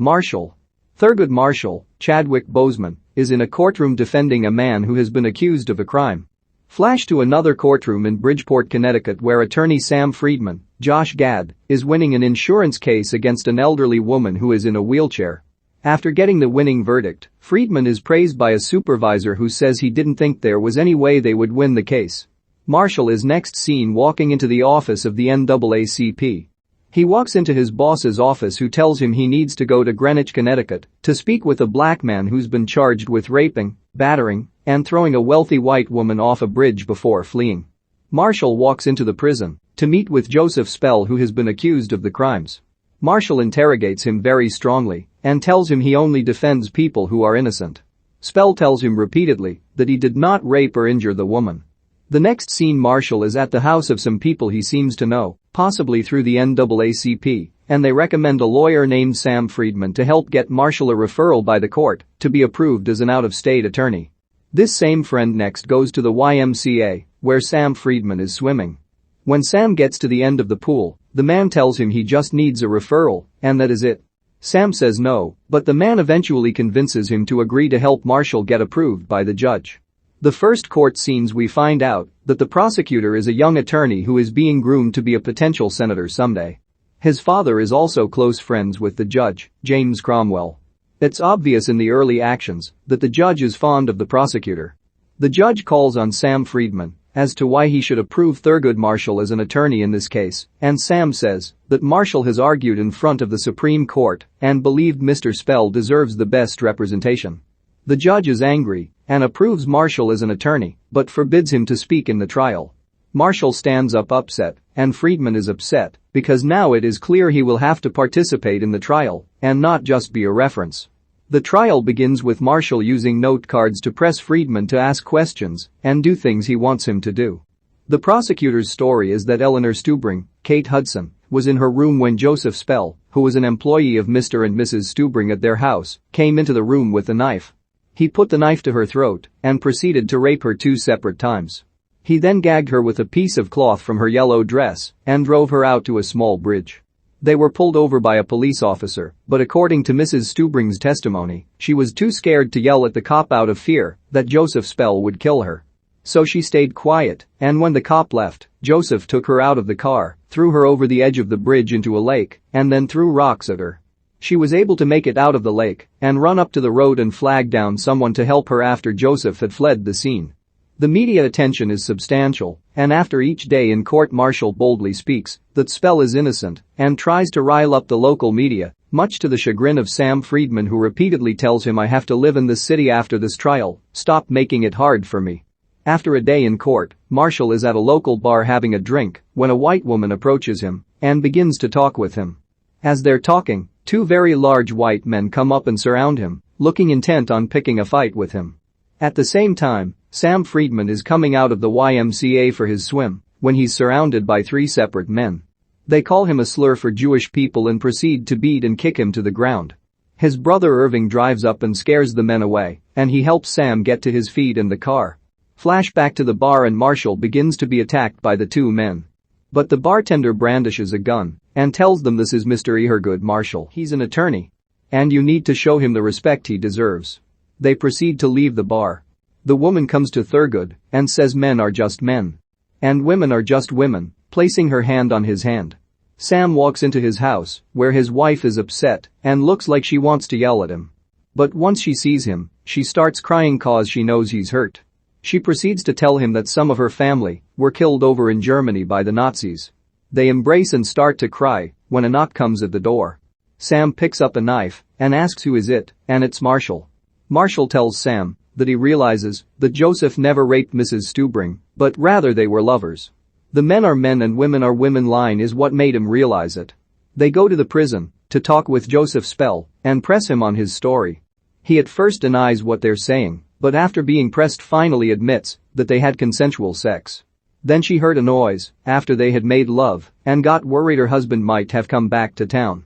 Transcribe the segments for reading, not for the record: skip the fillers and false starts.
Marshall. Thurgood Marshall, Chadwick Boseman, is in a courtroom defending a man who has been accused of a crime. Flash to another courtroom in Bridgeport, Connecticut where attorney Sam Friedman, Josh Gad, is winning an insurance case against an elderly woman who is in a wheelchair. After getting the winning verdict, Friedman is praised by a supervisor who says he didn't think there was any way they would win the case. Marshall is next seen walking into the office of the NAACP. He walks into his boss's office who tells him he needs to go to Greenwich, Connecticut to speak with a black man who's been charged with raping, battering, and throwing a wealthy white woman off a bridge before fleeing. Marshall walks into the prison to meet with Joseph Spell, who has been accused of the crimes. Marshall interrogates him very strongly and tells him he only defends people who are innocent. Spell tells him repeatedly that he did not rape or injure the woman. The next scene, Marshall is at the house of some people he seems to know, possibly through the NAACP, and they recommend a lawyer named Sam Friedman to help get Marshall a referral by the court to be approved as an out-of-state attorney. This same friend next goes to the YMCA, where Sam Friedman is swimming. When Sam gets to the end of the pool, the man tells him he just needs a referral, and that is it. Sam says no, but the man eventually convinces him to agree to help Marshall get approved by the judge. The first court scenes, we find out that the prosecutor is a young attorney who is being groomed to be a potential senator someday. His father is also close friends with the judge, James Cromwell. It's obvious in the early actions that the judge is fond of the prosecutor. The judge calls on Sam Friedman as to why he should approve Thurgood Marshall as an attorney in this case, and Sam says that Marshall has argued in front of the Supreme Court and believed Mr. Spell deserves the best representation. The judge is angry and approves Marshall as an attorney, but forbids him to speak in the trial. Marshall stands up upset, and Friedman is upset because now it is clear he will have to participate in the trial and not just be a reference. The trial begins with Marshall using note cards to press Friedman to ask questions and do things he wants him to do. The prosecutor's story is that Eleanor Stubring, Kate Hudson, was in her room when Joseph Spell, who was an employee of Mr. and Mrs. Stubring at their house, came into the room with a knife. He put the knife to her throat and proceeded to rape her 2 separate times. He then gagged her with a piece of cloth from her yellow dress and drove her out to a small bridge. They were pulled over by a police officer, but according to Mrs. Stubring's testimony, she was too scared to yell at the cop out of fear that Joseph Spell would kill her. So she stayed quiet, and when the cop left, Joseph took her out of the car, threw her over the edge of the bridge into a lake, and then threw rocks at her. She was able to make it out of the lake and run up to the road and flag down someone to help her after Joseph had fled the scene. The media attention is substantial, and after each day in court, Marshall boldly speaks that Spell is innocent and tries to rile up the local media, much to the chagrin of Sam Friedman, who repeatedly tells him, "I have to live in this city after this trial, stop making it hard for me." After a day in court, Marshall is at a local bar having a drink when a white woman approaches him and begins to talk with him. As they're talking, 2 very large white men come up and surround him, looking intent on picking a fight with him. At the same time, Sam Friedman is coming out of the YMCA for his swim when he's surrounded by 3 separate men. They call him a slur for Jewish people and proceed to beat and kick him to the ground. His brother Irving drives up and scares the men away, and he helps Sam get to his feet in the car. Flash back to the bar, and Marshall begins to be attacked by the 2 men. But the bartender brandishes a gun and tells them this is Mr. Thurgood Marshall. He's an attorney, and you need to show him the respect he deserves. They proceed to leave the bar. The woman comes to Thurgood and says men are just men. And women are just women, placing her hand on his hand. Sam walks into his house, where his wife is upset and looks like she wants to yell at him. But once she sees him, she starts crying cause she knows he's hurt. She proceeds to tell him that some of her family were killed over in Germany by the Nazis. They embrace and start to cry when a knock comes at the door. Sam picks up a knife and asks who is it, and it's Marshall. Marshall tells Sam that he realizes that Joseph never raped Mrs. Stubring, but rather they were lovers. The men are men and women are women line is what made him realize it. They go to the prison to talk with Joseph Spell and press him on his story. He at first denies what they're saying, but after being pressed finally admits that they had consensual sex. Then she heard a noise after they had made love and got worried her husband might have come back to town.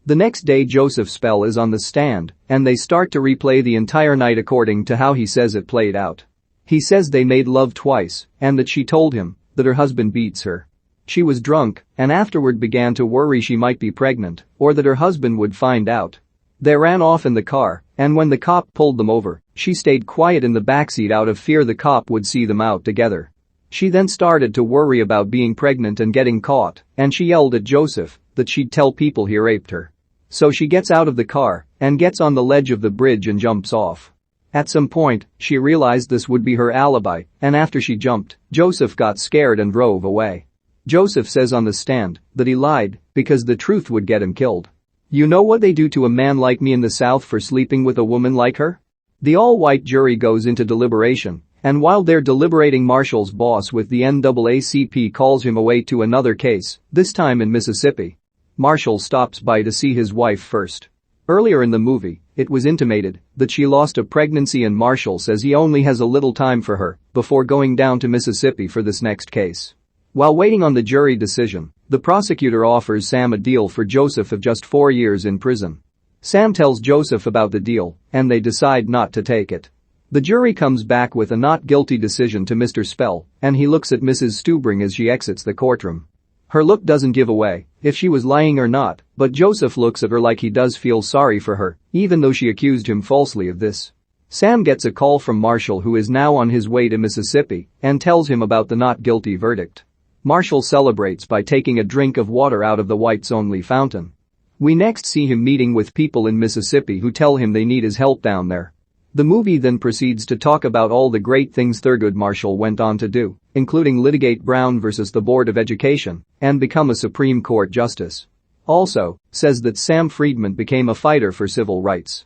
The next day Joseph Spell is on the stand and they start to replay the entire night according to how he says it played out. He says they made love twice and that she told him that her husband beats her. She was drunk and afterward began to worry she might be pregnant or that her husband would find out. They ran off in the car, and when the cop pulled them over, she stayed quiet in the backseat out of fear the cop would see them out together. She then started to worry about being pregnant and getting caught, and she yelled at Joseph that she'd tell people he raped her. So she gets out of the car and gets on the ledge of the bridge and jumps off. At some point, she realized this would be her alibi, and after she jumped, Joseph got scared and drove away. Joseph says on the stand that he lied because the truth would get him killed. You know what they do to a man like me in the South for sleeping with a woman like her? The all-white jury goes into deliberation, and while they're deliberating, Marshall's boss with the NAACP calls him away to another case, this time in Mississippi. Marshall stops by to see his wife first. Earlier in the movie, it was intimated that she lost a pregnancy and Marshall says he only has a little time for her before going down to Mississippi for this next case. While waiting on the jury decision, the prosecutor offers Sam a deal for Joseph of just 4 years in prison. Sam tells Joseph about the deal, and they decide not to take it. The jury comes back with a not guilty decision to Mr. Spell, and he looks at Mrs. Stubring as she exits the courtroom. Her look doesn't give away if she was lying or not, but Joseph looks at her like he does feel sorry for her, even though she accused him falsely of this. Sam gets a call from Marshall, who is now on his way to Mississippi, and tells him about the not guilty verdict. Marshall celebrates by taking a drink of water out of the whites-only fountain. We next see him meeting with people in Mississippi who tell him they need his help down there. The movie then proceeds to talk about all the great things Thurgood Marshall went on to do, including litigate Brown versus the Board of Education and become a Supreme Court justice. Also, says that Sam Friedman became a fighter for civil rights.